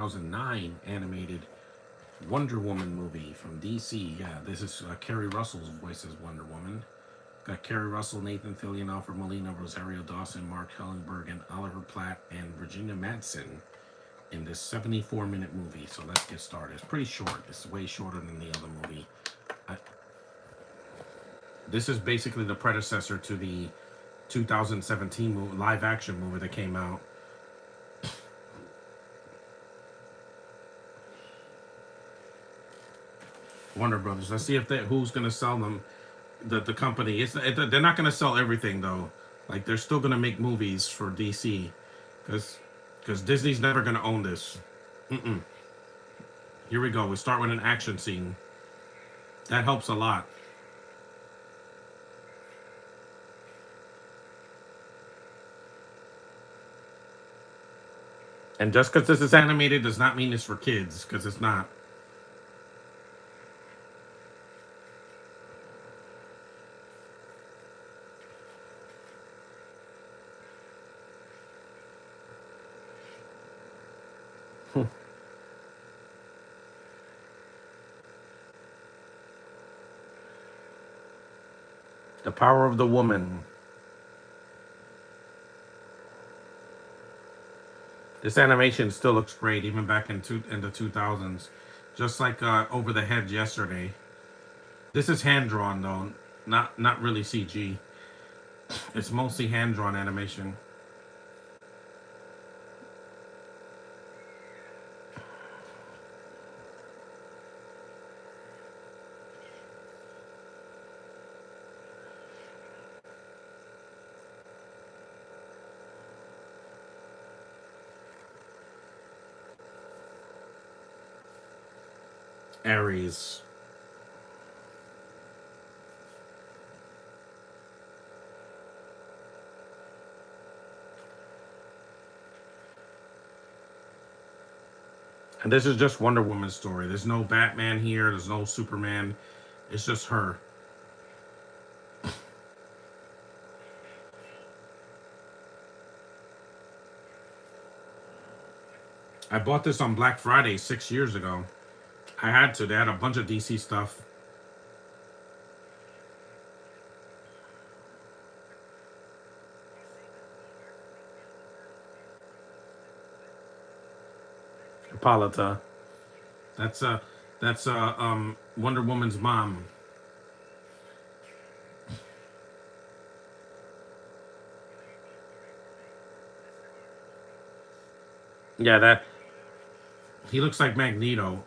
2009 animated Wonder Woman movie from DC. Yeah, this is Kerry Russell's voice as Wonder Woman. Got Kerry Russell, Nathan Fillion, Alfred Molina, Rosario Dawson, Mark Hellenberg, and Oliver Platt, and Virginia Madsen in this 74-minute movie. So let's get started. It's pretty short. It's way shorter than the other movie. I, this is basically the predecessor to the 2017 movie, live action movie that came out. Warner Brothers. Let's see if who's gonna sell them. The company. They're not gonna sell everything though. Like they're still gonna make movies for DC, because Disney's never gonna own this. Mm-mm. Here we go. We start with an action scene. That helps a lot. And just because this is animated does not mean it's for kids, because it's not. The power of the woman. This animation still looks great, even back in the 2000s. Just like Over the Hedge yesterday. This is hand drawn though, not really CG. It's mostly hand drawn animation. Aries. And this is just Wonder Woman's story. There's no Batman here. There's no Superman. It's just her. I bought this on Black Friday 6 years ago. I had to. They had a bunch of DC stuff. Hippolyta. That's Wonder Woman's mom. Yeah, that he looks like Magneto.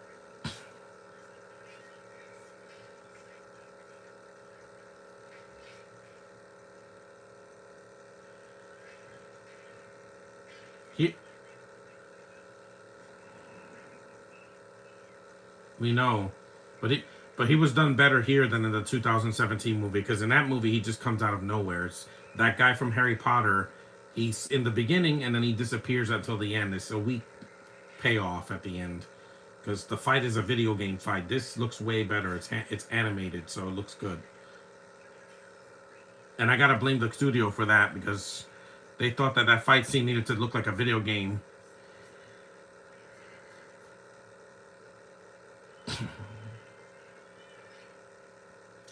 He We know, but he was done better here than in the 2017 movie, because in that movie he just comes out of nowhere. It's that guy from Harry Potter. He's in the beginning and then he disappears until the end. It's a weak payoff at the end because the fight is a video game fight. This looks way better. It's animated, so it looks good. And I gotta blame the studio for that, because they thought that that fight scene needed to look like a video game.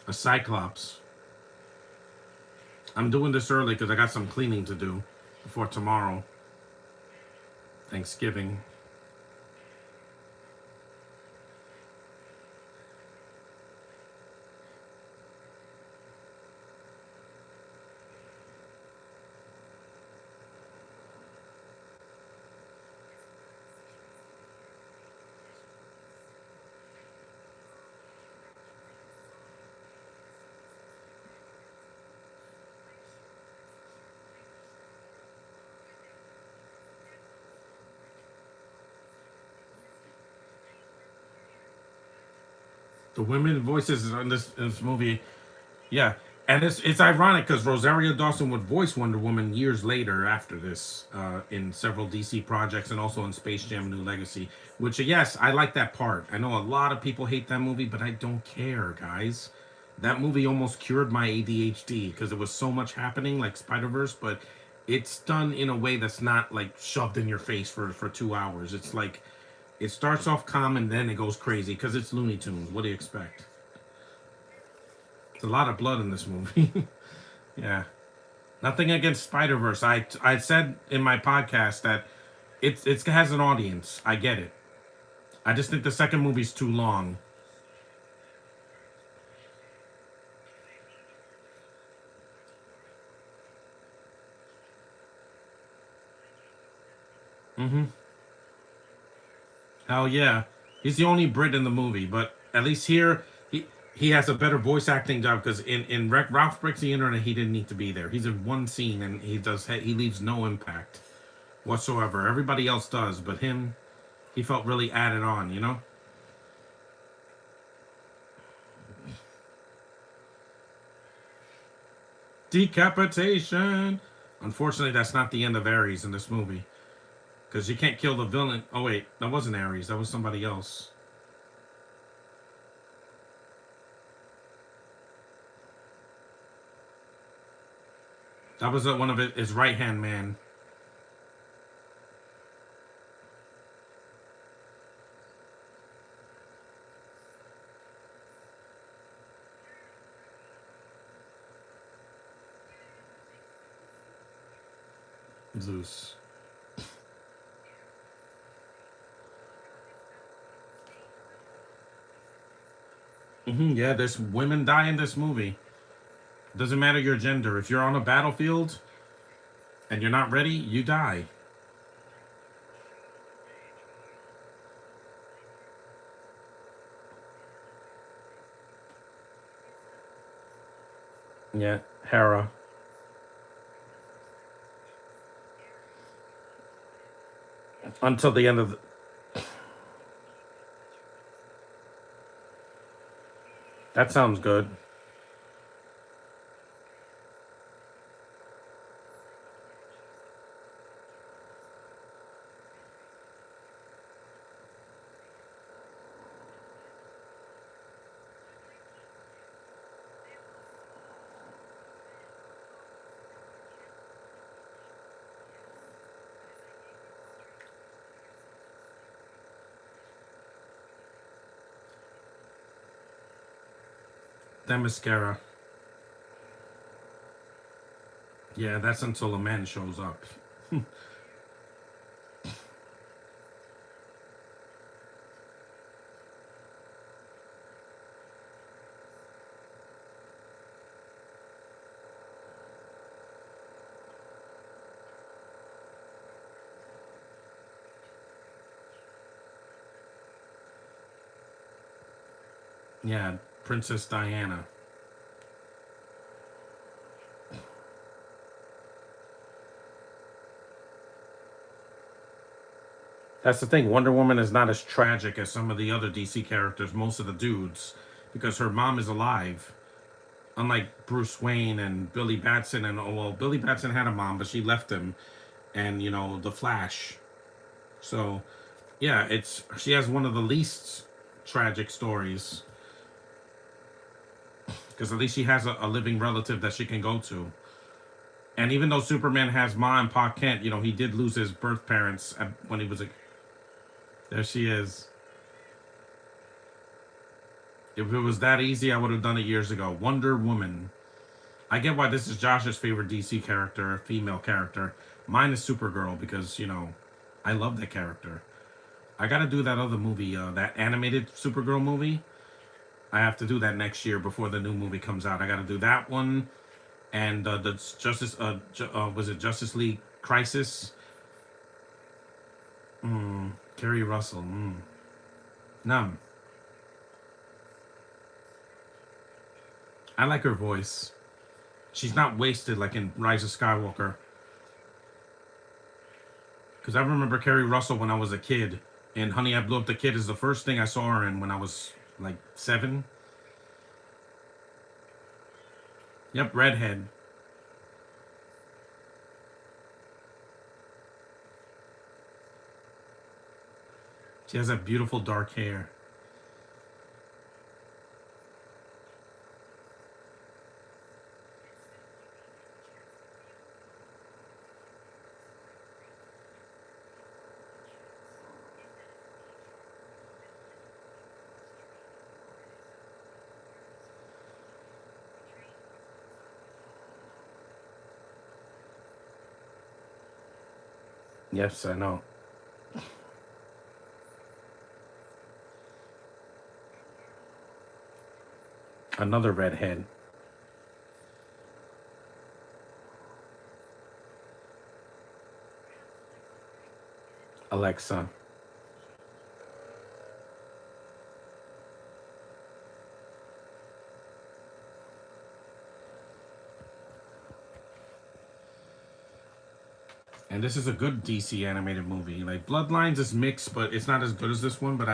A Cyclops. I'm doing this early because I got some cleaning to do before tomorrow. Thanksgiving. The women voices in this movie, yeah, and it's ironic because Rosario Dawson would voice Wonder Woman years later after this in several DC projects and also in Space Jam: New Legacy. Which, yes, I like that part. I know a lot of people hate that movie, but I don't care, guys. That movie almost cured my ADHD because there was so much happening, like Spider Verse, but it's done in a way that's not like shoved in your face for 2 hours. It's like It starts off calm and then it goes crazy because it's Looney Tunes. What do you expect? It's a lot of blood in this movie. Yeah. Nothing against Spider Verse. I said in my podcast that it has an audience. I get it. I just think the second movie's too long. Mm-hmm. Hell yeah. He's the only Brit in the movie, but at least here he has a better voice acting job because in Ralph Breaks the Internet he didn't need to be there. He's in one scene and he leaves no impact whatsoever. Everybody else does, but him, he felt really added on, you know? Decapitation. Unfortunately, that's not the end of Ares in this movie. Because you can't kill the villain. Oh, wait. That wasn't Ares. That was somebody else. That was one of his right hand man. Zeus. Yeah, there's women die in this movie. Doesn't matter your gender. If you're on a battlefield and you're not ready, you die. Yeah, Hera. Until the end of the. That sounds good. That mascara. Yeah, that's until a man shows up. Yeah, Princess Diana. That's the thing. Wonder Woman is not as tragic as some of the other DC characters, most of the dudes, because her mom is alive. Unlike Bruce Wayne and Billy Batson, and oh, well, Billy Batson had a mom, but she left him, and the Flash. So, yeah, it's she has one of the least tragic stories because at least she has a living relative that she can go to. And even though Superman has Ma and Pa Kent, he did lose his birth parents when he was a. There she is. If it was that easy, I would have done it years ago. Wonder Woman. I get why this is Josh's favorite DC character, female character. Mine is Supergirl because, I love that character. I gotta do that other movie, that animated Supergirl movie. I have to do that next year before the new movie comes out. I gotta do that one. And the was it Justice League Crisis? Kerry Russell. Numb. I like her voice. She's not wasted like in Rise of Skywalker. Because I remember Kerry Russell when I was a kid. And Honey, I Blew Up the Kid is the first thing I saw her in when I was like 7. Yep, redhead. She has that beautiful dark hair. Yes, I know. Another redhead, Alexa. And this is a good DC animated movie. Like Bloodlines is mixed, but it's not as good as this one. But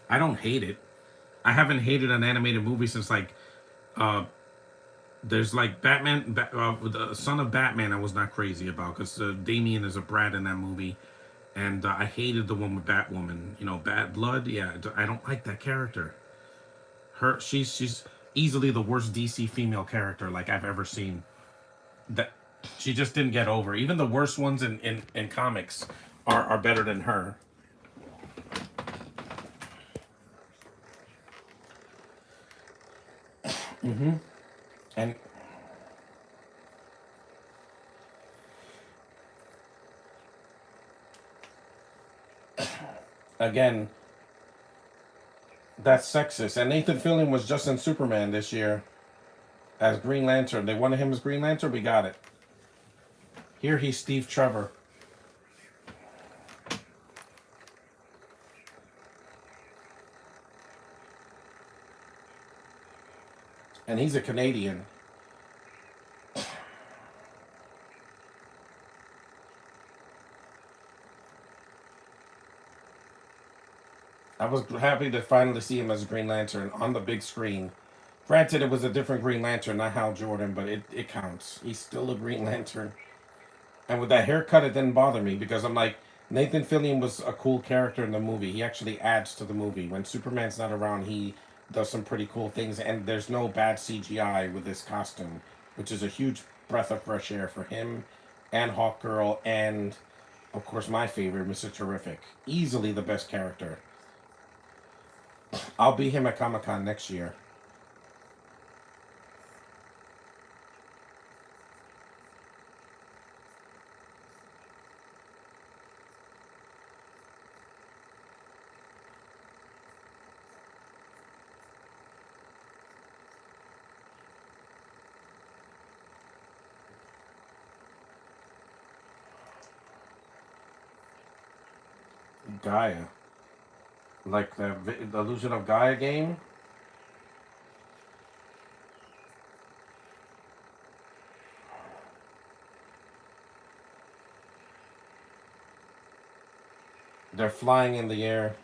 I don't hate it. I haven't hated an animated movie since like uh there's like Batman, the Son of Batman. I was not crazy about because Damien is a brat in that movie, and I hated the one with Batwoman. You know, Bad Blood. Yeah, I don't like that character. She's easily the worst DC female character like I've ever seen. That she just didn't get over. Even the worst ones in comics are better than her. And again, that's sexist. And Nathan Fillion was just in Superman this year as Green Lantern. They wanted him as Green Lantern. We got it. Here he's Steve Trevor, and he's a Canadian. I was happy to finally see him as Green Lantern on the big screen. Granted, it was a different Green Lantern, not Hal Jordan, but it counts. He's still a Green Lantern. And with that haircut, it didn't bother me because I'm like, Nathan Fillion was a cool character in the movie. He actually adds to the movie. When Superman's not around, he does some pretty cool things, and there's no bad CGI with this costume, which is a huge breath of fresh air for him and Hawkgirl, and of course, my favorite, Mr. Terrific. Easily the best character. I'll be him at Comic Con next year. Gaia. Like the Illusion of Gaia game. They're flying in the air.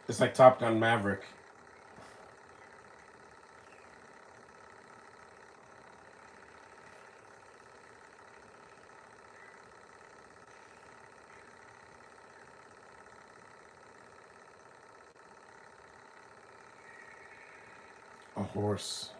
It's like Top Gun Maverick. A horse.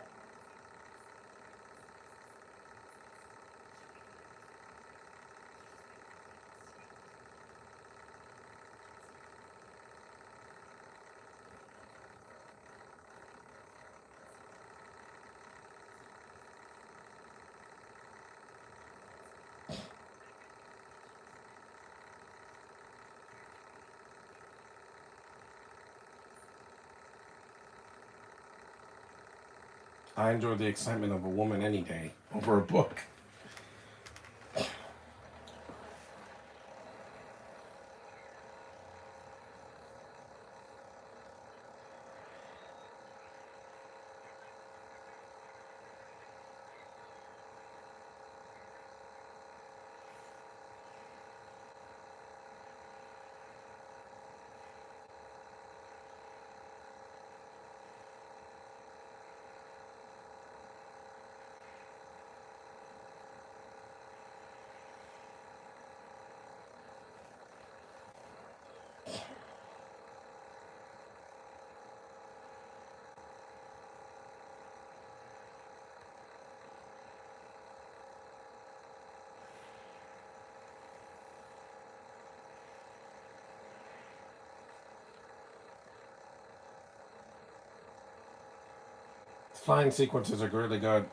I enjoy the excitement of a woman any day over a book. flying sequences are really good.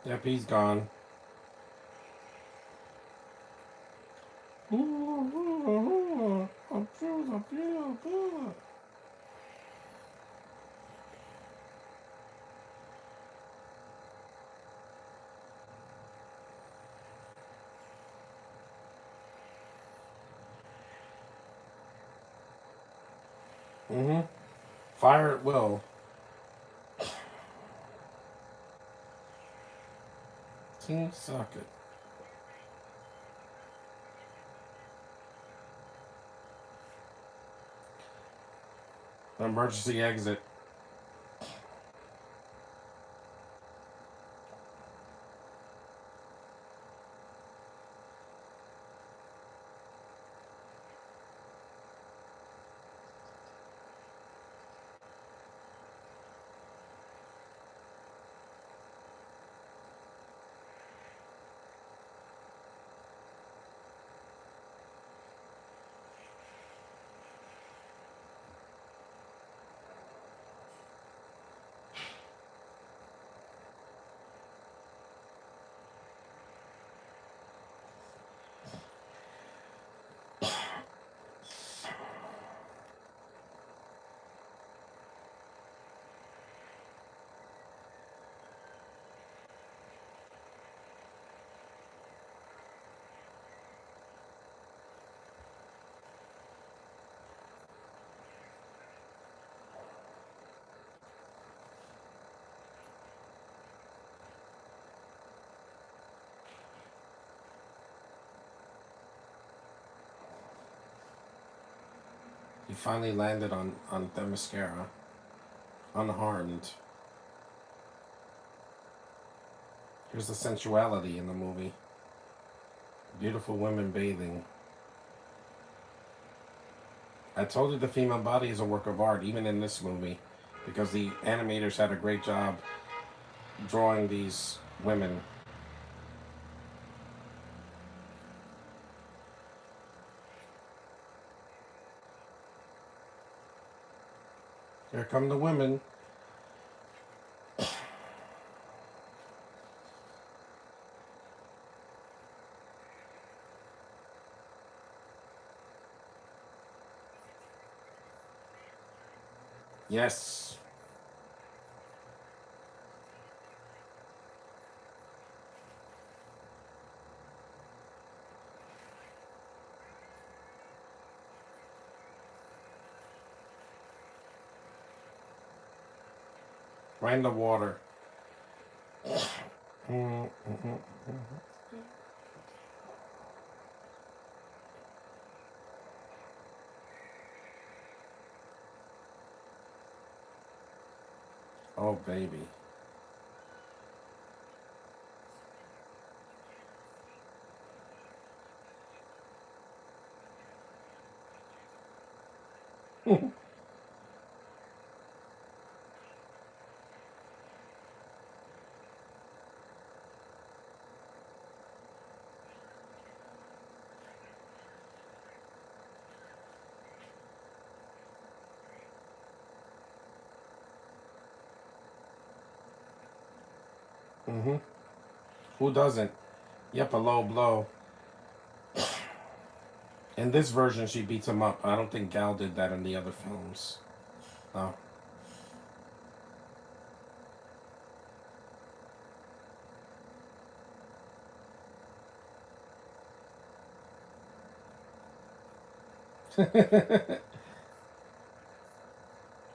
Yep, he's gone. Mm-hmm. Fire at will. Team socket. Emergency exit. He finally landed on the mascara. Unharmed. Here's the sensuality in the movie. Beautiful women bathing. I told you the female body is a work of art, even in this movie, because the animators had a great job drawing these women. Here come the women. Yes. Right in the water. Oh, baby. Mm-hmm. Who doesn't? Yep, a low blow. In this version, she beats him up. I don't think Gal did that in the other films. Oh.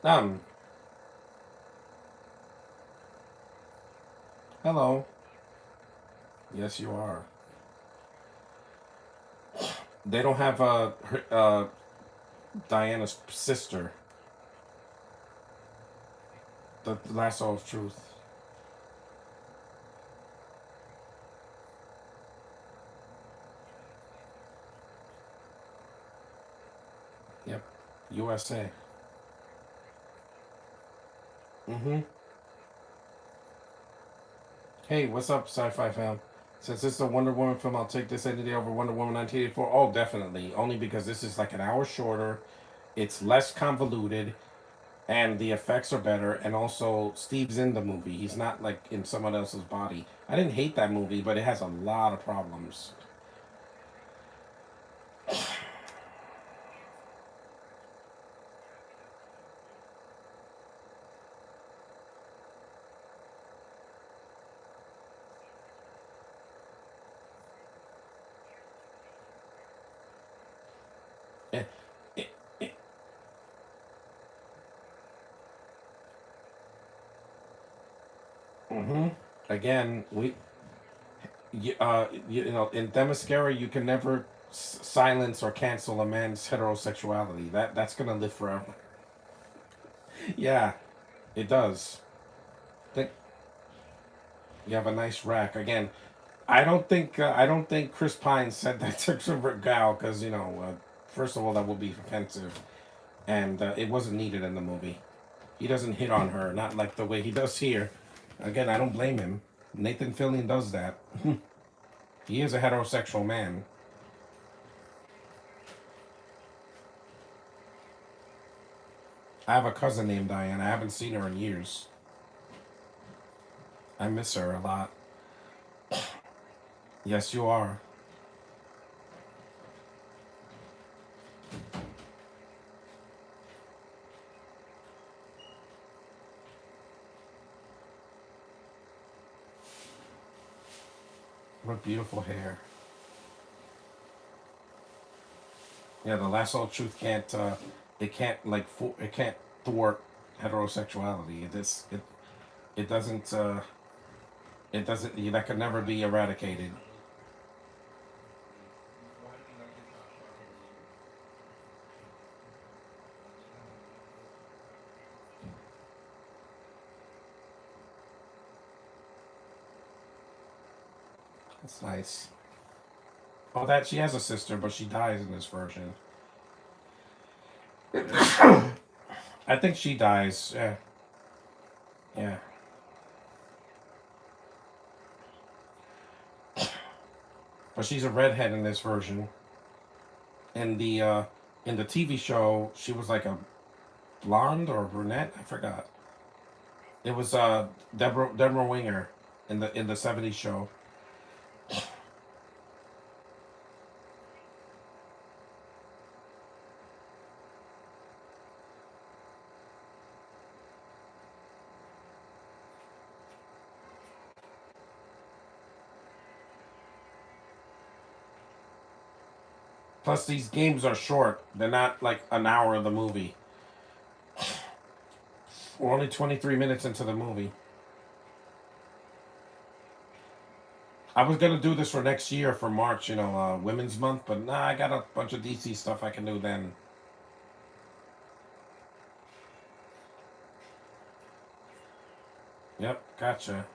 um. Hello. Yes, you are. They don't have Diana's sister, the lasso of truth. Yep. USA. Mm-hmm. Hey, what's up, Sci-Fi fam? Since this is a Wonder Woman film, I'll take this any day over Wonder Woman 1984. Oh, definitely. Only because this is like an hour shorter. It's less convoluted, and the effects are better. And also, Steve's in the movie. He's not like in someone else's body. I didn't hate that movie, but it has a lot of problems. Eh, eh, eh, mhm. Again, you know, in Themyscira, you can never silence or cancel a man's heterosexuality. That's gonna live forever. Yeah, it does. Think you have a nice rack again. I don't think Chris Pine said that to Rick Gal because first of all that would be offensive, and it wasn't needed in the movie. He doesn't hit on her, not like the way he does here. Again, I don't blame him. Nathan Fillion does that. He is a heterosexual man. I have a cousin named Diane. I haven't seen her in years. I miss her a lot. Yes, you are. What beautiful hair. Yeah, the lasso of truth can't. It can't it can't thwart heterosexuality. It doesn't. It doesn't. That could never be eradicated. That's nice. Oh, that she has a sister, but she dies in this version. I think she dies. Yeah, yeah. But she's a redhead in this version. In the TV show, she was like a blonde or a brunette. I forgot. It was Deborah Winger in the '70s show. Plus, these games are short. They're not like an hour of the movie. We're only 23 minutes into the movie. I was gonna do this for next year for March, Women's Month, but nah, I got a bunch of DC stuff I can do then. Yep, gotcha.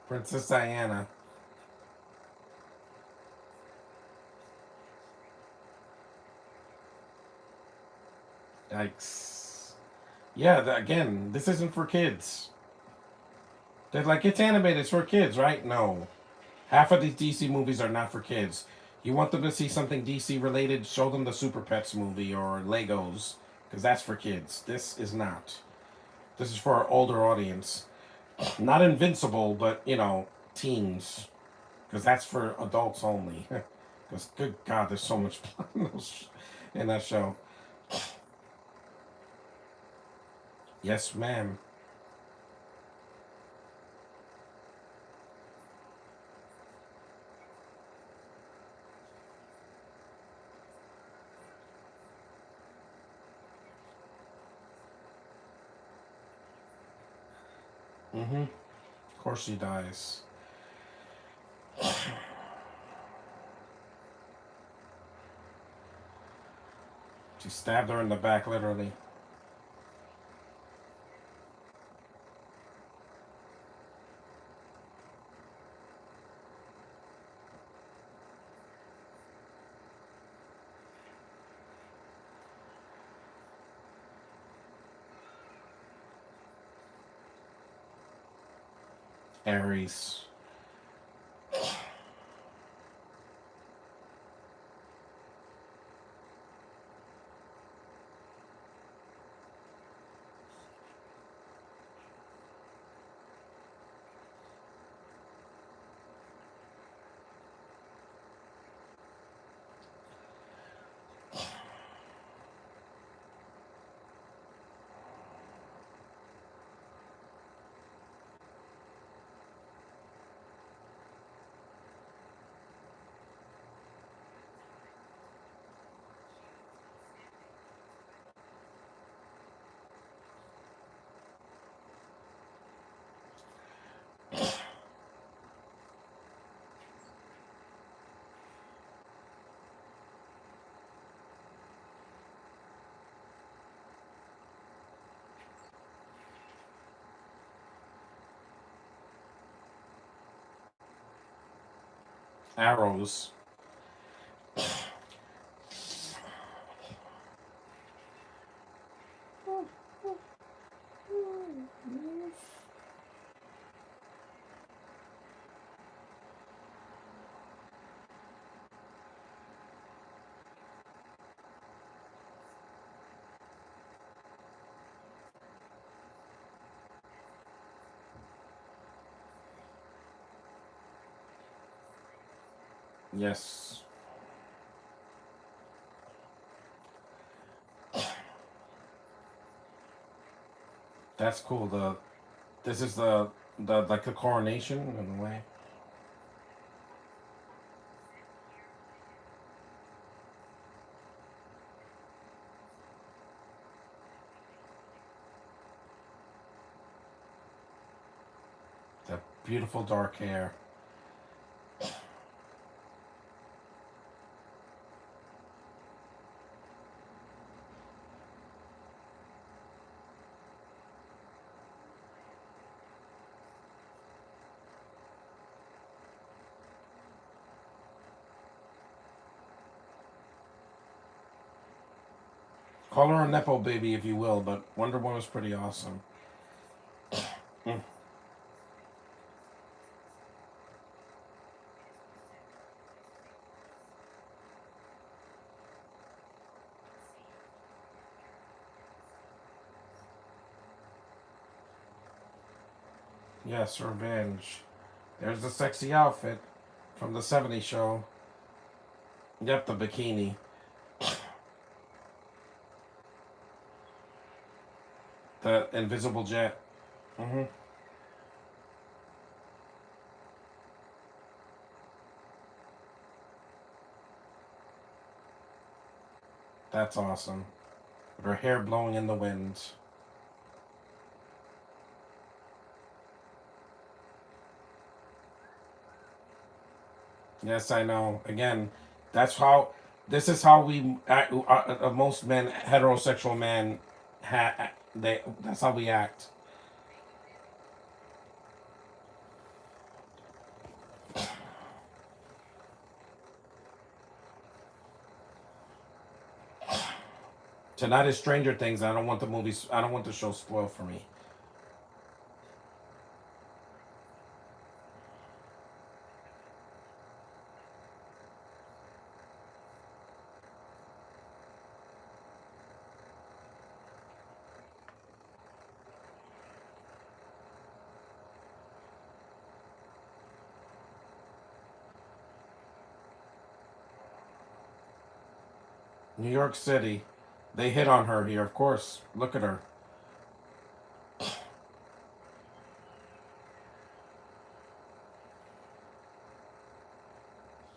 Princess Diana. Yikes. Yeah, again, this isn't for kids. They're like, it's animated, it's for kids, right? No. Half of these DC movies are not for kids. You want them to see something DC related, show them the Super Pets movie or Legos, because that's for kids. This is not. This is for our older audience. Not Invincible, but, teens, because that's for adults only. Because, good God, there's so much blood in that show. Yes, ma'am. Mm-hmm. Of course she dies. She stabbed her in the back, literally. Aries. Arrows. Yes. That's cool. This is the like the coronation in a way. The beautiful dark hair. Call her a nepo baby if you will, but Wonder Woman was pretty awesome. Mm. Yes, revenge. There's the sexy outfit from the '70s show. Yep, the bikini. The invisible jet. Hmm. That's awesome. With her hair blowing in the wind. Yes, I know. Again, that's how. This is how we act, most men, heterosexual men, they. That's how we act. Tonight is Stranger Things. I don't want the movies. I don't want the show spoiled for me. New York City. They hit on her here, of course. Look at her.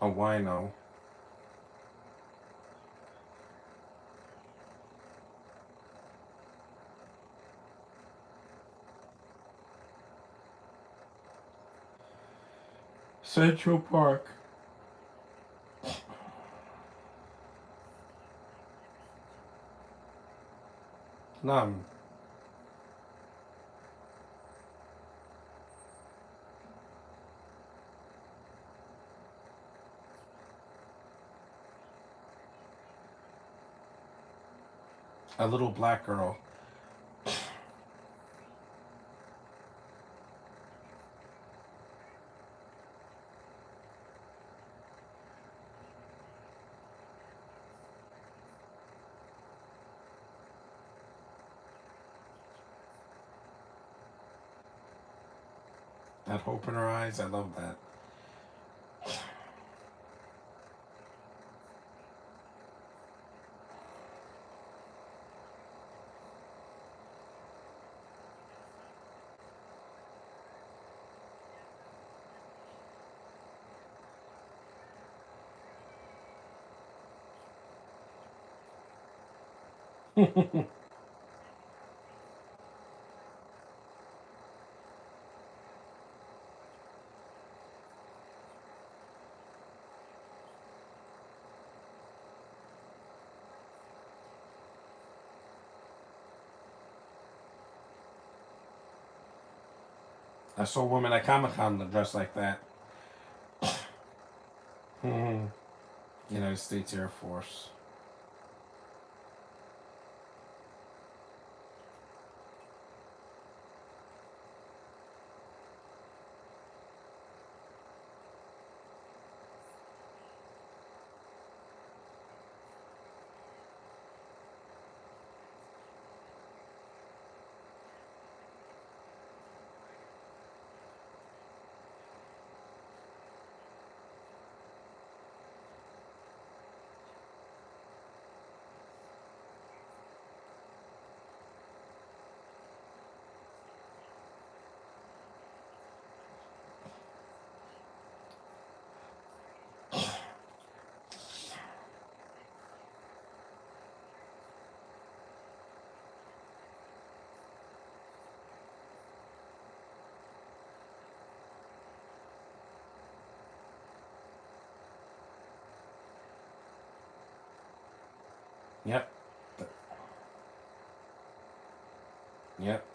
A wino. Central Park. Numb. A little black girl. That hope in her eyes, I love that. I saw women at Comic Con that dress like that. United States Air Force. Yep. Yep.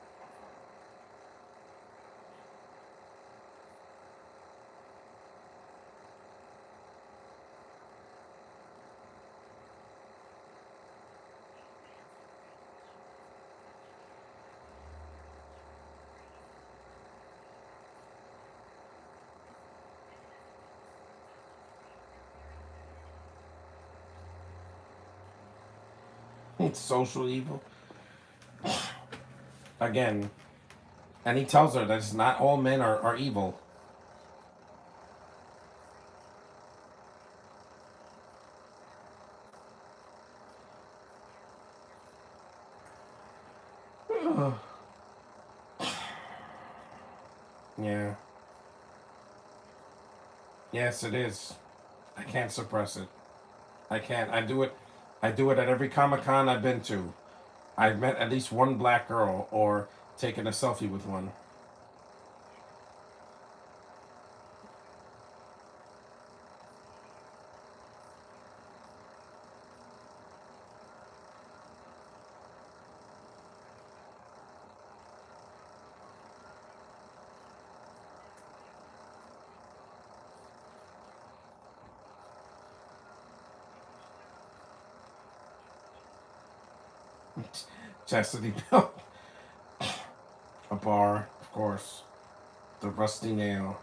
It's social evil. Again, and he tells her that it's not all men are evil. Yeah. Yes, it is. I can't suppress it. I can't. I do it. I do it at every Comic Con I've been to. I've met at least one black girl or taken a selfie with one. Chastity belt. A bar, of course. The rusty nail.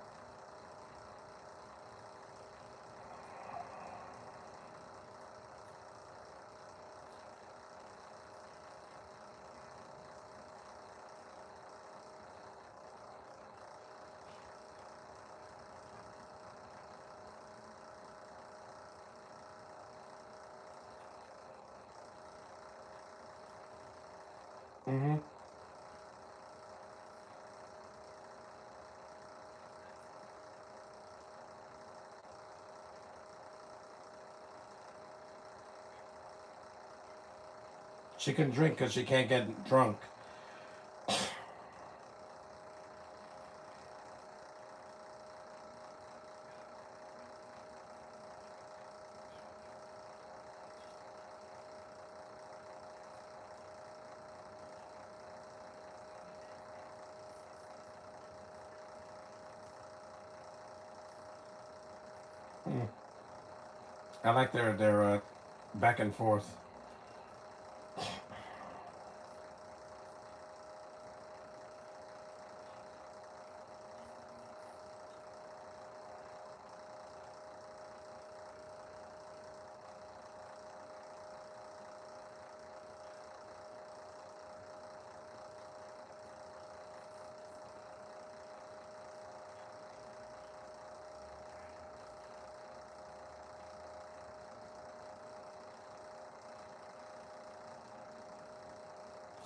Mm-hmm. She can drink because she can't get drunk. Mm. I like their back and forth.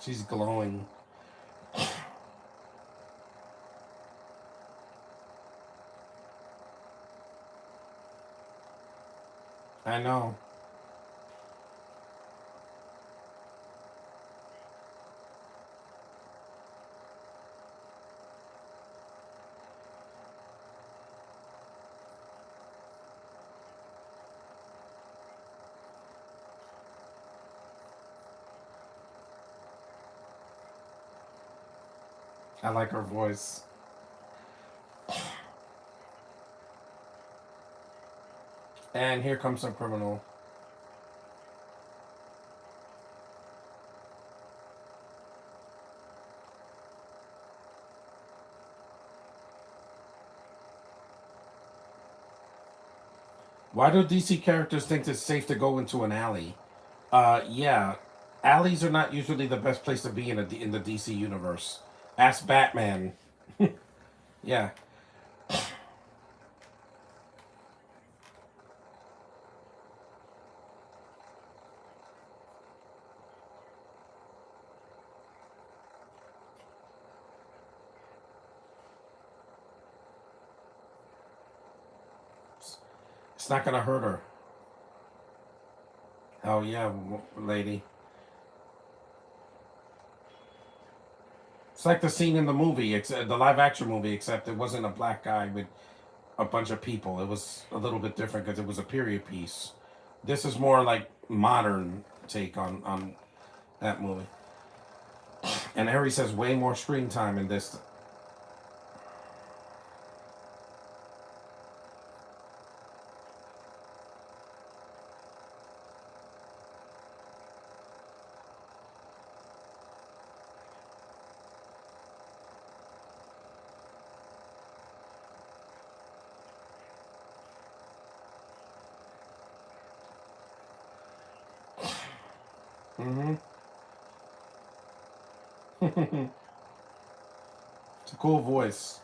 She's glowing. I know. I like her voice. And here comes some criminal. Why do DC characters think it's safe to go into an alley? Yeah, alleys are not usually the best place to be in the DC universe. Ask Batman. Yeah, it's not gonna hurt her. Oh yeah, lady. It's like the scene in the movie, except the live action movie, except it wasn't a black guy with a bunch of people. It was a little bit different because it was a period piece. This is more like modern take on that movie. And Aries has way more screen time in this. Mm-hmm. It's a cool voice.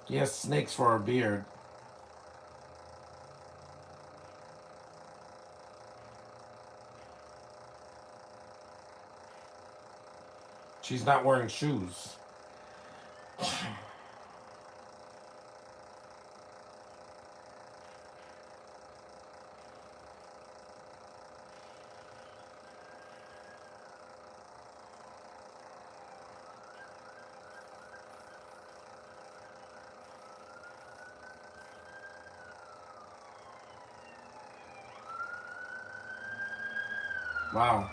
He has snakes for her beard. She's not wearing shoes. Wow,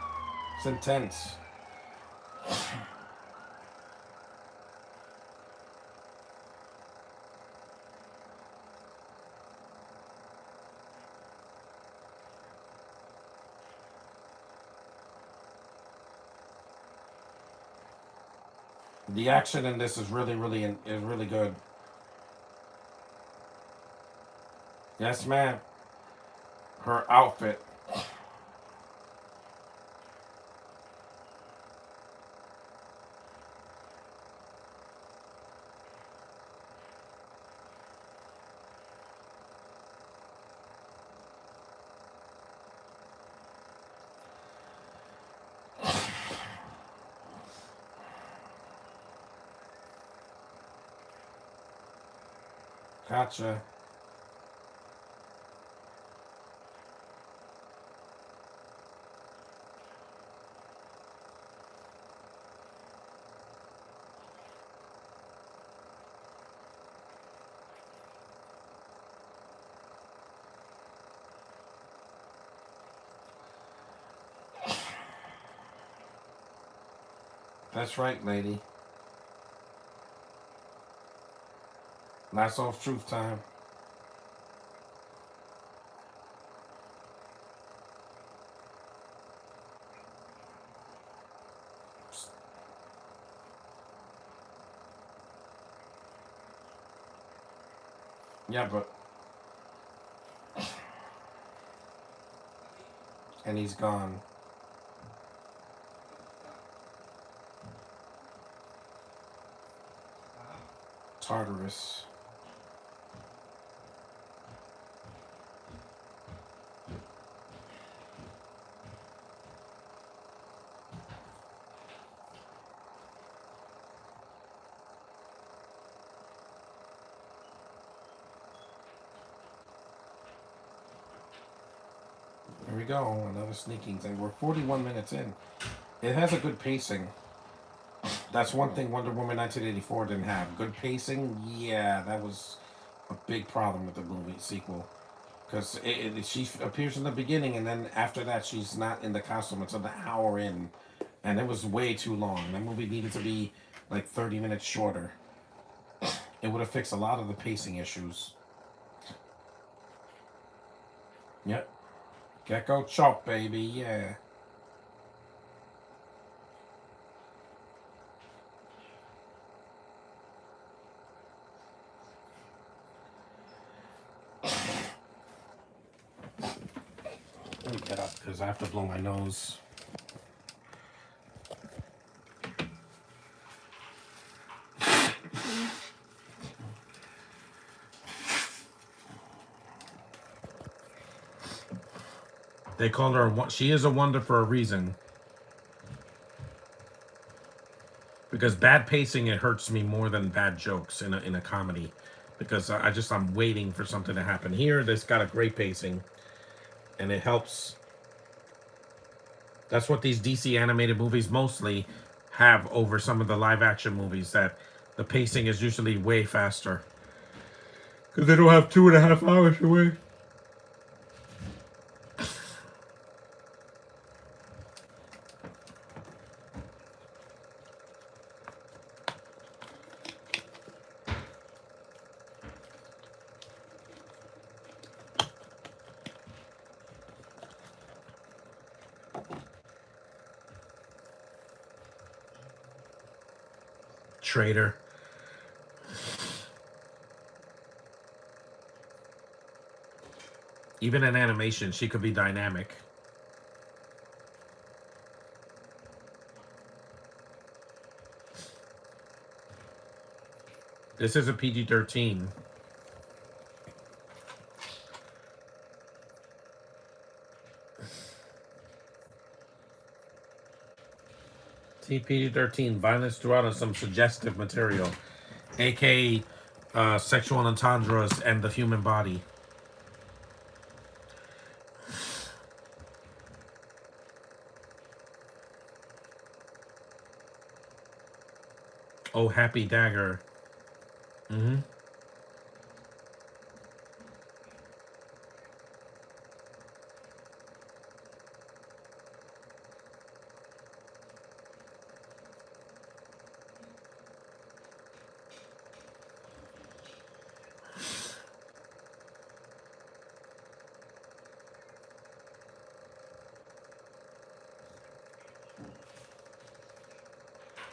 it's intense. The action in this is really good. Yes, ma'am. Her outfit. Gotcha. That's right, lady. Lasso of truth time. Yeah, but and he's gone. Tartarus. we go. Another sneaking thing. We're 41 minutes in. It has a good pacing. That's one thing Wonder Woman 1984 didn't have. Good pacing. Yeah, that was a big problem with the movie sequel. Because she appears in the beginning, and then after that, she's not in the costume until the hour in. And it was way too long. That movie needed to be like 30 minutes shorter. It would have fixed a lot of the pacing issues. Yep. Gecko chop, baby, yeah. Let me get up because I have to blow my nose. They call her, she is a wonder for a reason. Because bad pacing, it hurts me more than bad jokes in a comedy. Because I'm waiting for something to happen. Here, this got a great pacing. And it helps. That's what these DC animated movies mostly have over some of the live action movies, that the pacing is usually way faster. Because they don't have 2.5 hours to wait. Traitor. Even in animation, she could be dynamic. This is a PG-13. See, PG-13, violence throughout and some suggestive material, aka sexual entendres and the human body. Oh, happy dagger. Mm-hmm.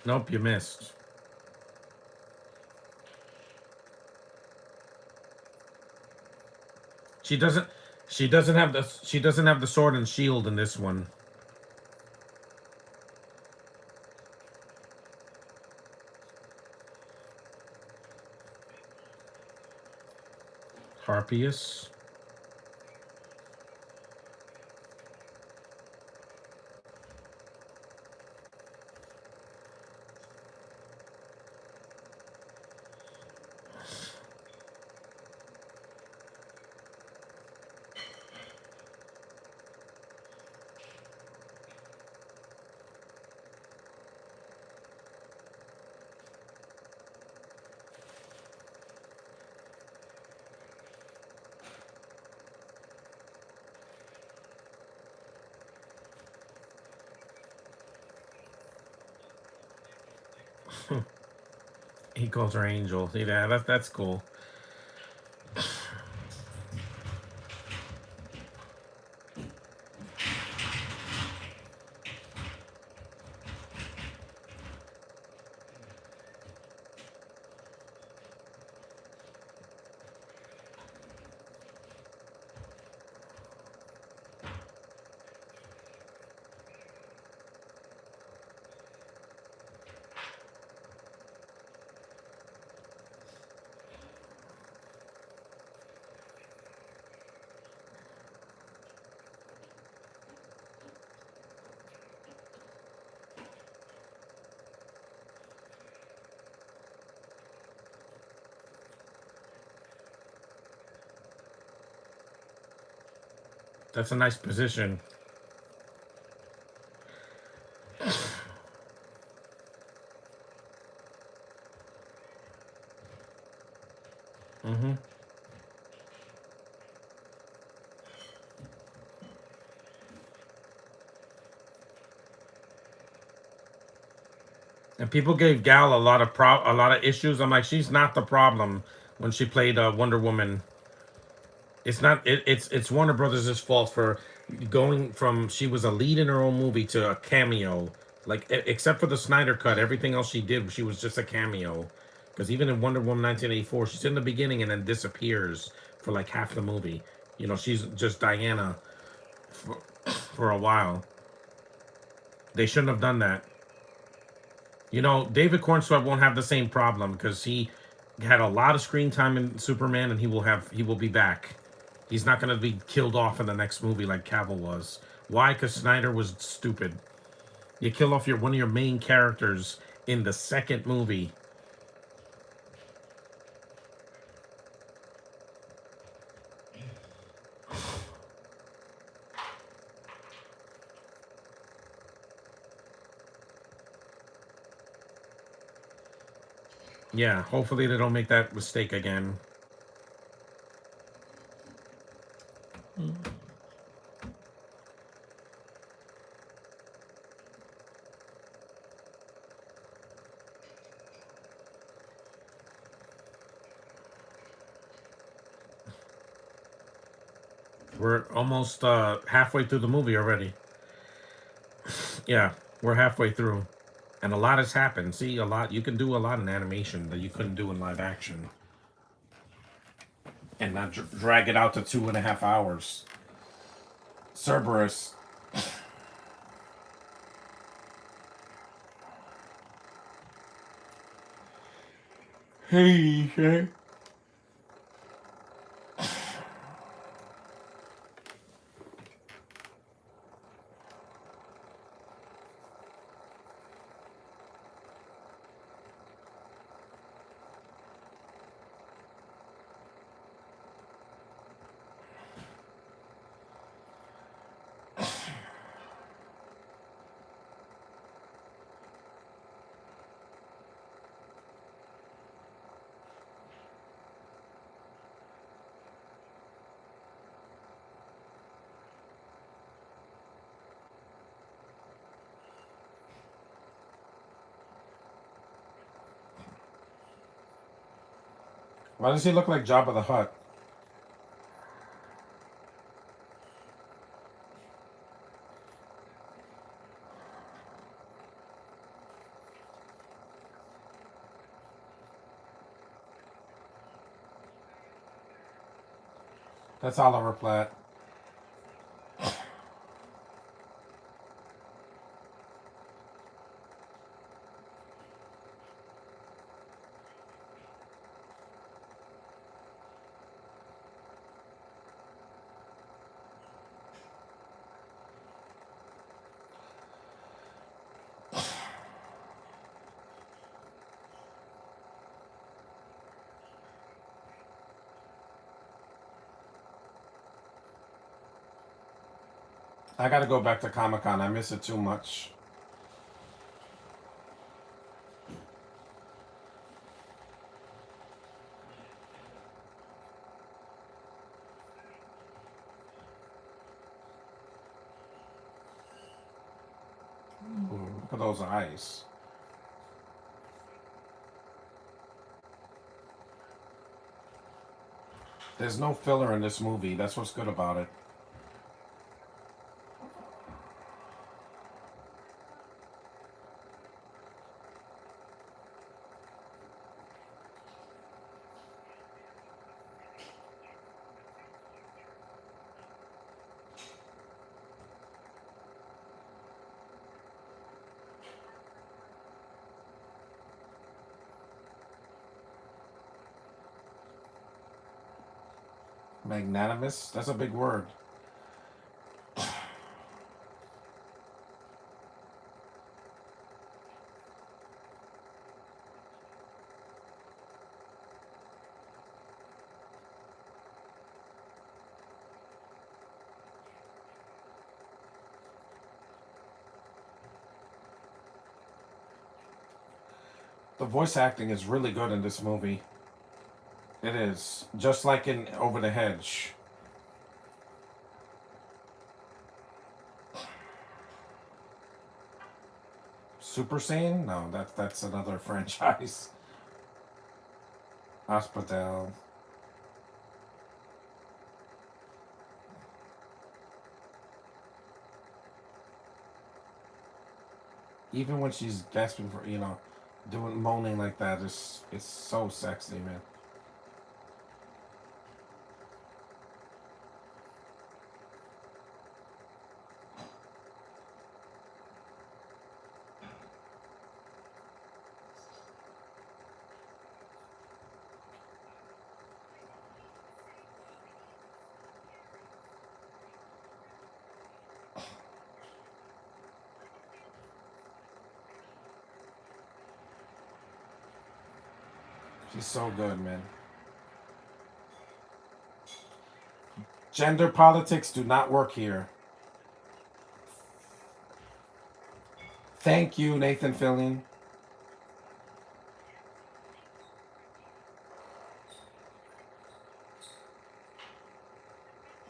Nope, you missed. She doesn't. She doesn't have the. She doesn't have the sword and shield in this one. Harpius. He calls her Angel. Yeah, that's cool. That's a nice position. Mm-hmm. And people gave Gal a lot of issues. I'm like, she's not the problem when she played Wonder Woman. It's not. It's Warner Brothers' fault for going from she was a lead in her own movie to a cameo. Like except for the Snyder cut, everything else she did, she was just a cameo. Because even in Wonder Woman 1984, she's in the beginning and then disappears for like half the movie. You know, she's just Diana for, for a while. They shouldn't have done that. You know, David Cornsweet won't have the same problem because he had a lot of screen time in Superman, and he will be back. He's not going to be killed off in the next movie like Cavill was. Why? Because Snyder was stupid. You kill off your one of your main characters in the second movie. Yeah, hopefully they don't make that mistake again. We're almost halfway through the movie already. Yeah, we're halfway through. And a lot has happened. See, a lot. You can do a lot in animation that you couldn't do in live action. And not drag it out to 2.5 hours. Cerberus. Hey, hey. Why does he look like Jabba the Hutt? That's Oliver Platt. I gotta go back to Comic Con. I miss it too much. Ooh, look at those eyes. There's no filler in this movie. That's what's good about it. Magnanimous? That's a big word. The voice acting is really good in this movie. It is. Just like in Over the Hedge. Super Saiyan? No, that's another franchise. Hospital. Even when she's gasping for, doing moaning like that, it's so sexy, man. She's so good, man. Gender politics do not work here. Thank you, Nathan Fillion.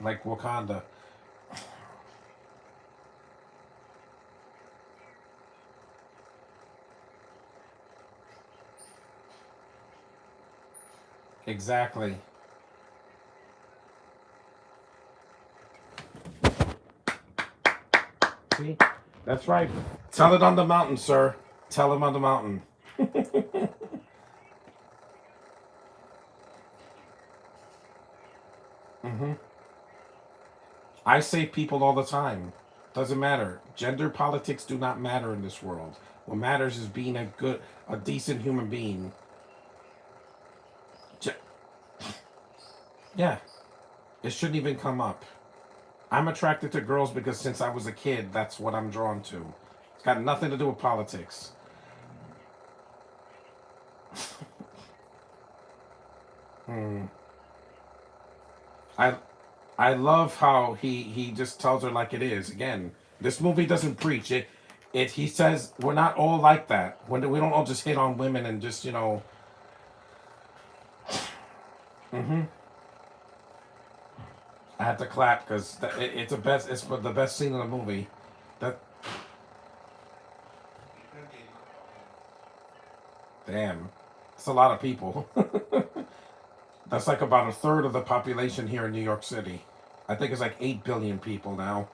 Like Wakanda. Exactly. See? That's right. Tell it on the mountain, sir. Tell him on the mountain. Hmm. I save people all the time. Doesn't matter. Gender politics do not matter in this world. What matters is being a decent human being. Ge- yeah, it shouldn't even come up. I'm attracted to girls because since I was a kid, that's what I'm drawn to. It's got nothing to do with politics. Hmm. I I love how he just tells her like it is. Again, this movie doesn't preach it. He says we're not all like that. When we don't all just hit on women and just Hmm. I had to clap because it's the best. It's the best scene in the movie. That damn, it's a lot of people. That's like about a third of the population here in New York City. I think it's like 8 billion people now.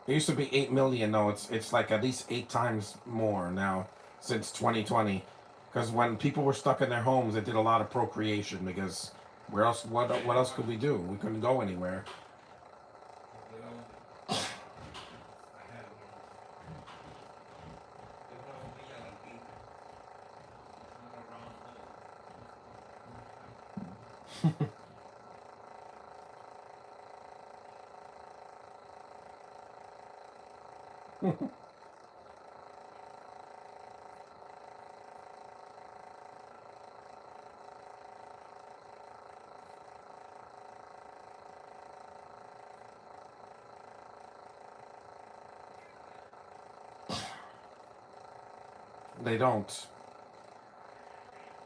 It used to be 8 million. No, it's like at least 8 times more now since 2020. Because when people were stuck in their homes, it did a lot of procreation. Because where else? What else could we do? We couldn't go anywhere. They don't.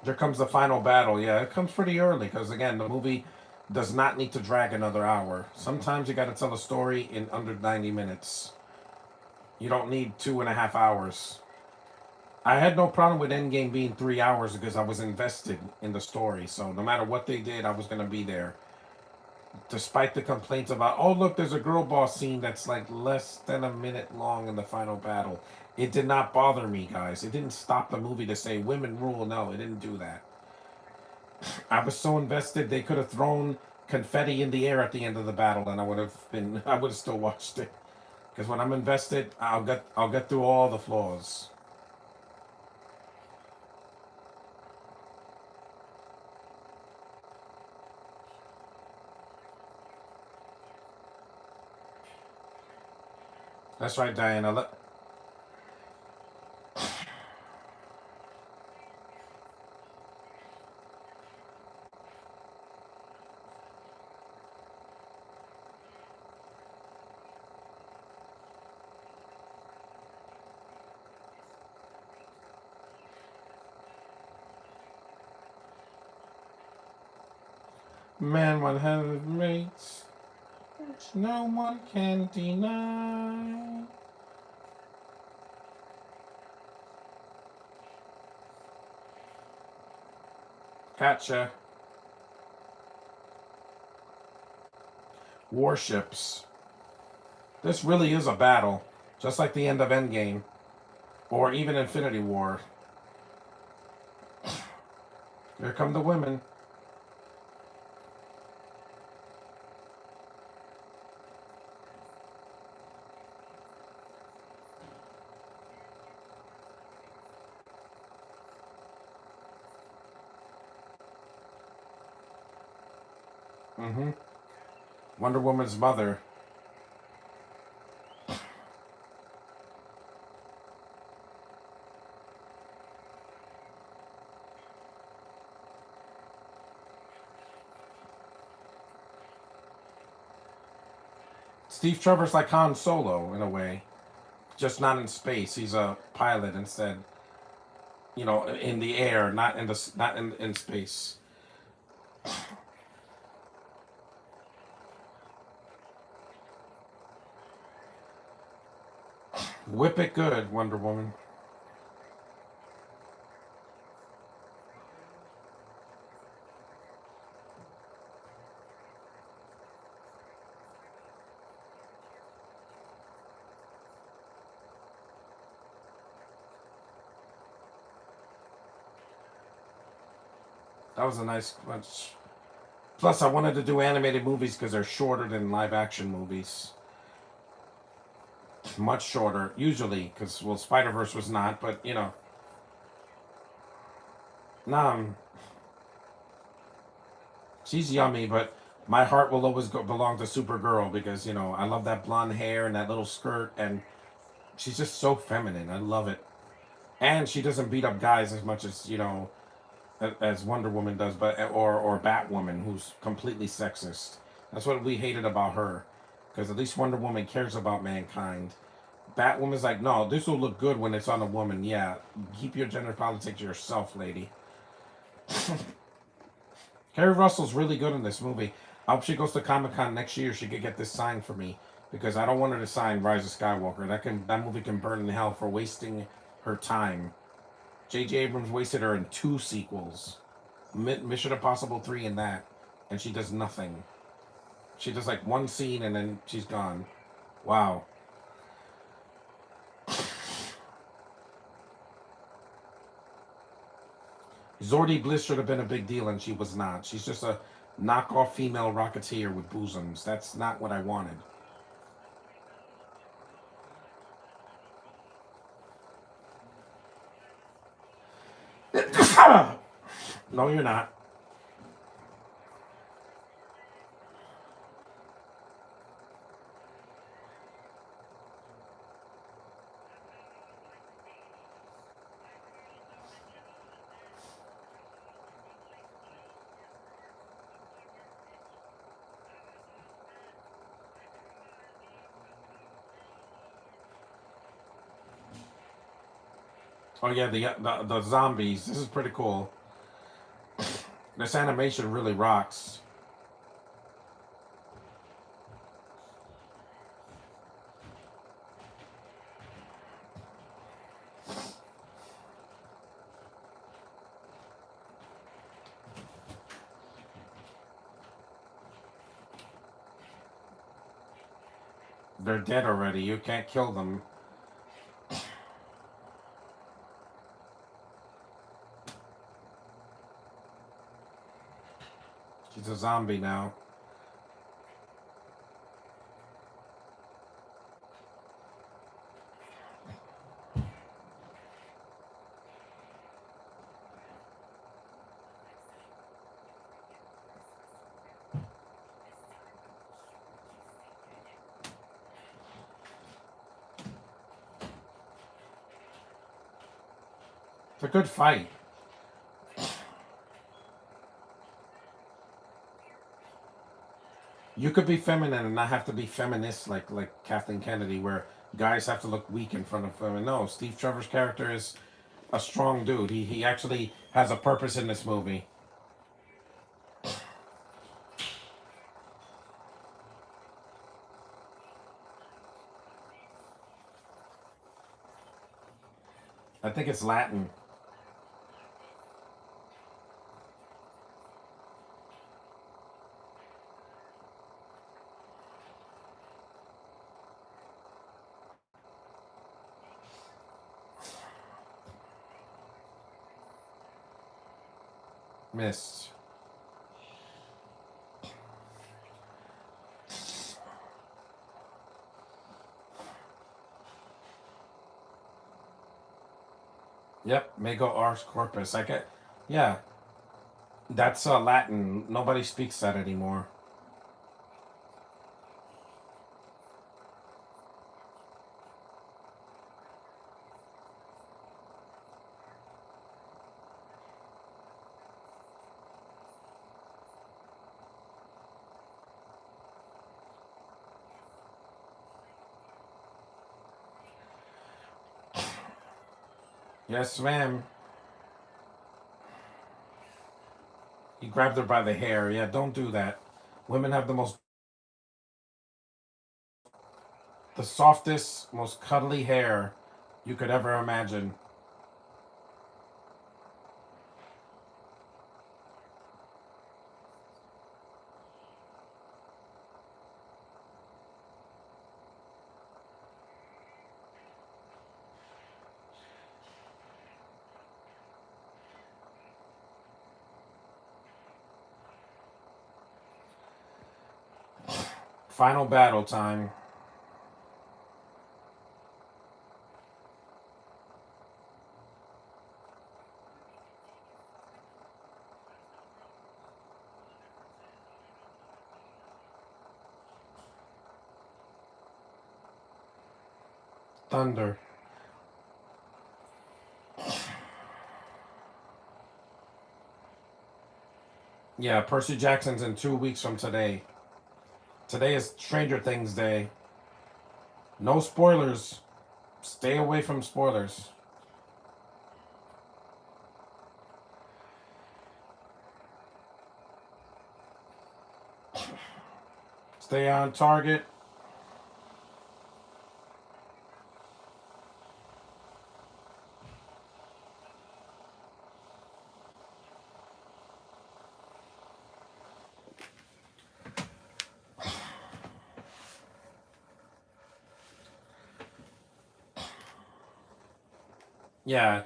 There comes the final battle. Yeah, it comes pretty early because again, the movie does not need to drag another hour. Sometimes you got to tell a story in under 90 minutes. You don't need 2.5 hours. I had no problem with Endgame being 3 hours because I was invested in the story. So no matter what they did, I was gonna be there. Despite the complaints about, oh look, there's a girl boss scene that's like less than a minute long in the final battle. It did not bother me, guys. It didn't stop the movie to say women rule. No, it didn't do that. I was so invested they could have thrown confetti in the air at the end of the battle, and I would have still watched it. Because when I'm invested, I'll get through all the flaws. That's right, Diana. Man, one hundred mates, which no one can deny. Gotcha. Warships. This really is a battle, just like the end of Endgame, or even Infinity War. Here come the women. Mm-hmm. Wonder Woman's mother. Steve Trevor's like Han Solo in a way, just not in space. He's a pilot instead. You know, in the air, not in space. Whip it good, Wonder Woman. That was a nice bunch. Plus, I wanted to do animated movies because they're shorter than live action movies. Much shorter, usually, because, well, Spider Verse was not, but, you know. Nah, she's yummy, but my heart will always belong to Supergirl because, you know, I love that blonde hair and that little skirt, and she's just so feminine. I love it. And she doesn't beat up guys as much as, you know, as Wonder Woman does, but or Batwoman, who's completely sexist. That's what we hated about her, because at least Wonder Woman cares about mankind. Batwoman's like, no, this will look good when it's on a woman. Yeah, keep your gender politics to yourself, lady. Carrie Russell's really good in this movie. I hope she goes to Comic Con next year. She could get this signed for me because I don't want her to sign Rise of Skywalker. That movie can burn in hell for wasting her time. J.J. Abrams wasted her in 2 sequels. Mission Impossible 3 and that. And she does nothing. She does like 1 scene and then she's gone. Wow. Zordy Bliss should have been a big deal and she was not. She's just a knockoff female Rocketeer with bosoms. That's not what I wanted. No, you're not. Oh yeah, the zombies. This is pretty cool. This animation really rocks. They're dead already. You can't kill them. She's a zombie now. It's a good fight. You could be feminine and not have to be feminist like Kathleen Kennedy, where guys have to look weak in front of women. No, Steve Trevor's character is a strong dude. He actually has a purpose in this movie. I think it's Latin. Missed. Yep, Mego Ars Corpus. I get. Yeah, that's Latin. Nobody speaks that anymore. Yes, ma'am. He grabbed her by the hair. Yeah, don't do that. Women have the softest, most cuddly hair you could ever imagine. Final battle time. Thunder. Yeah, Percy Jackson's in 2 weeks from today. Today is Stranger Things Day. No spoilers. Stay away from spoilers. Stay on target. Yeah.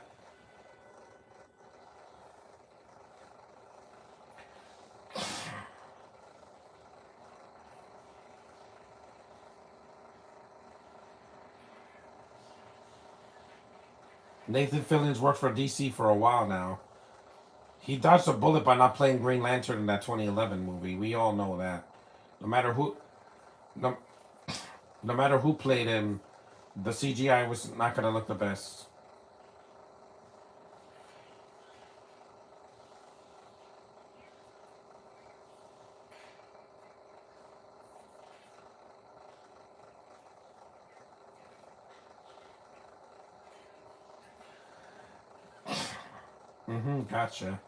Nathan Fillion's worked for DC for a while now. He dodged a bullet by not playing Green Lantern in that 2011 movie. We all know that. No matter who, no, no matter who played him, the CGI was not gonna look the best. Mm-hmm. Gotcha.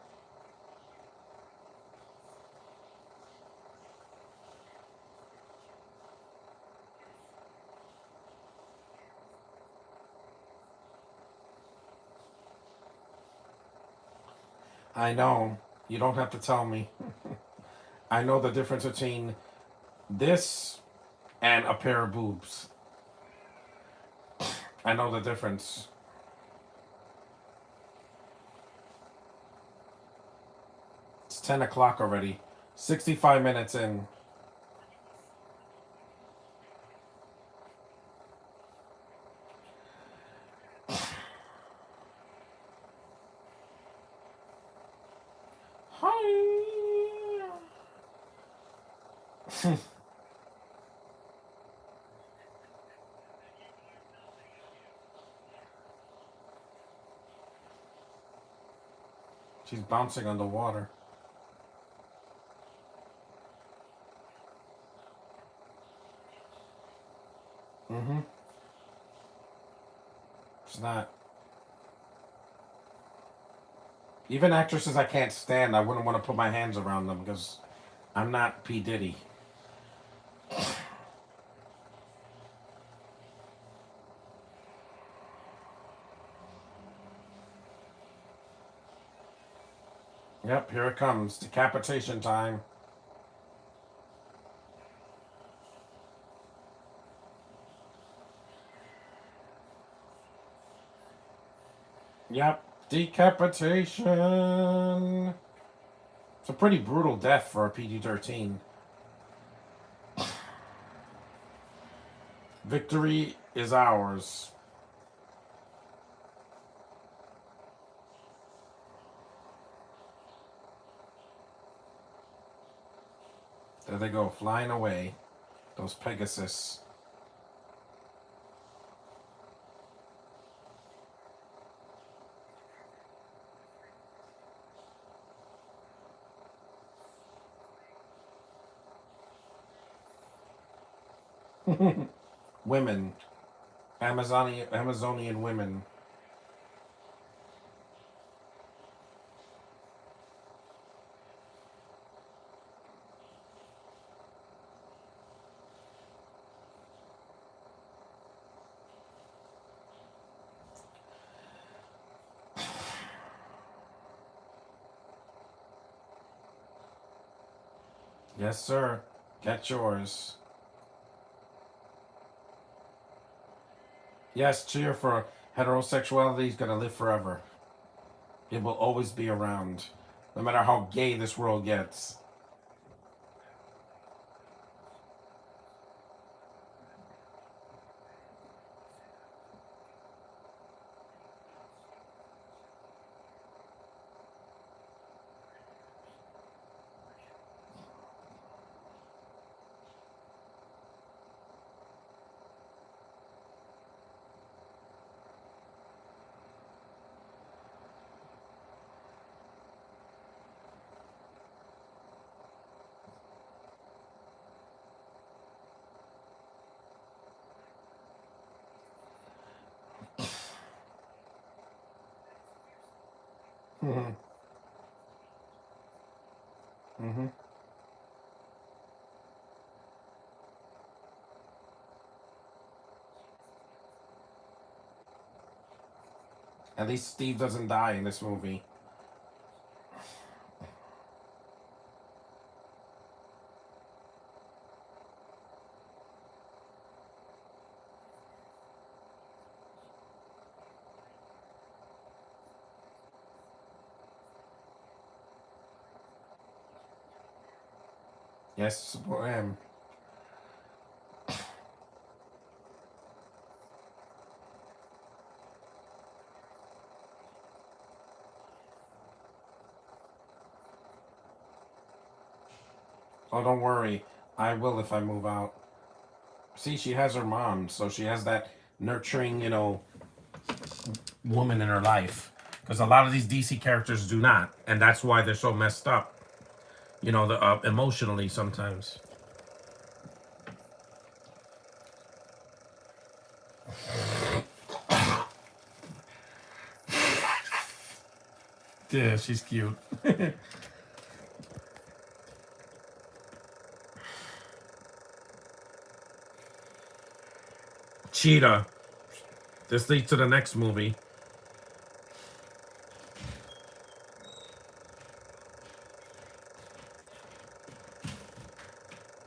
I know. You don't have to tell me. I know the difference between this and a pair of boobs. I know the difference. It's 10 o'clock already. 65 minutes in. Hi. She's bouncing on the water. Mm-hmm. It's not. Even actresses I can't stand, I wouldn't want to put my hands around them because I'm not P. Diddy. Yep, here it comes. Decapitation time. Yep, decapitation. It's a pretty brutal death for a PG-13. Victory is ours. There they go, flying away. Those Pegasus. Women. Amazonian women. Yes, sir. Get yours. Yes, cheer for heterosexuality. He's gonna live forever. It will always be around, no matter how gay this world gets. Mm-hmm. Mm-hmm. At least Steve doesn't die in this movie. Yes, support him. Oh, don't worry. I will if I move out. See, she has her mom, so she has that nurturing, woman in her life. Because a lot of these DC characters do not, and that's why they're so messed up. Emotionally sometimes. Yeah, she's cute. Cheetah. This leads to the next movie.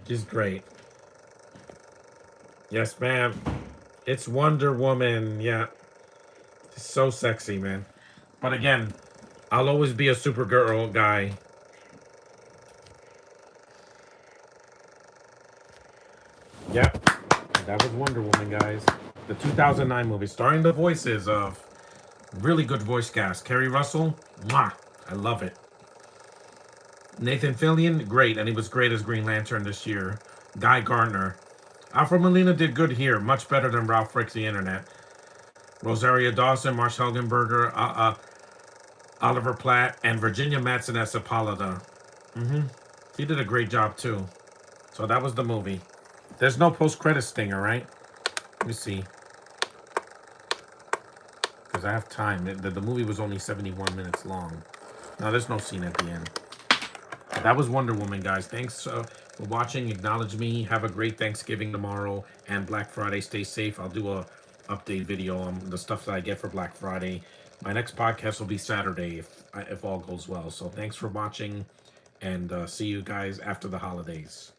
She's great. Yes, ma'am. It's Wonder Woman. Yeah. She's so sexy, man. But again, I'll always be a Supergirl guy. Yep. That was Wonder Woman, guys. The 2009 movie, starring the voices of really good voice cast. Kerry Russell, mwah, I love it. Nathan Fillion, great, and he was great as Green Lantern this year. Guy Gardner. Alfred Molina did good here, much better than Ralph Breaks the Internet. Rosaria Dawson, Marsh Helgenberger, Oliver Platt, and Virginia Madsen as Hippolyta. He did a great job too. So that was the movie. There's no post-credit stinger, right? Let me see. Because I have time. The movie was only 71 minutes long. No, there's no scene at the end. That was Wonder Woman, guys. Thanks for watching. Acknowledge me. Have a great Thanksgiving tomorrow and Black Friday. Stay safe. I'll do a update video on the stuff that I get for Black Friday. My next podcast will be Saturday if all goes well. So thanks for watching, and see you guys after the holidays.